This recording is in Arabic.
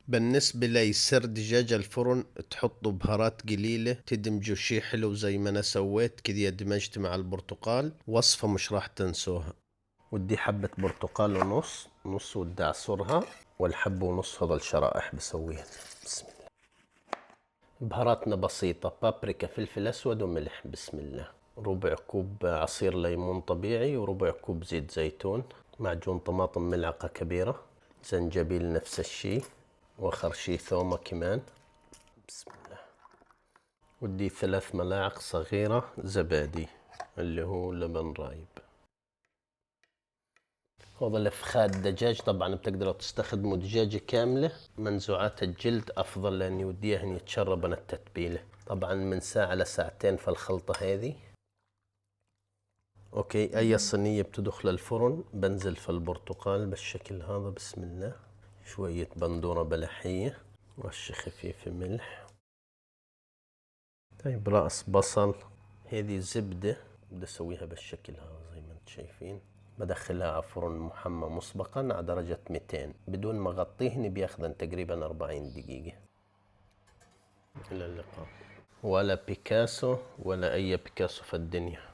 بالنسبة لي سر دجاج الفرن تحطوا بهارات قليلة، تدمجوا شي حلو زي ما أنا سويت كذا، دمجت مع البرتقال، وصفة مش راح تنسوها. ودي حبة برتقال ونص نص، ودي أعصرها، والحب ونص هذا الشرائح بسويها. بسم الله. بهاراتنا بسيطة، بابريكا، فلفل أسود، وملح. بسم الله. ربع كوب عصير ليمون طبيعي، وربع كوب زيت زيتون، معجون طماطم ملعقة كبيرة، زنجبيل نفس الشي، وخرشي ثومة كمان. بسم الله. ودي 3 ملاعق صغيرة زبادي اللي هو لبن رايب. هذا الفخاد دجاج، طبعا بتقدروا تستخدموا دجاجة كاملة، منزوعات الجلد أفضل لأن يوديها يتشربن التتبيلة، طبعا من ساعة لساعتين في الخلطة هذه. أوكي، أي صينية بتدخل الفرن بنزل في البرتقال بالشكل هذا. بسم الله. شوية بندورة بلحية، رشة خفيفة ملح. طيب رأس بصل، هذه زبدة بدي أسويها بالشكل هذا زي ما انتم شايفين. بدخلها على فرن محمى مسبقا على درجة 200 بدون ما أغطيهن، بياخذن تقريبا 40 دقيقة. إلى اللقاء. ولا بيكاسو ولا أي بيكاسو في الدنيا.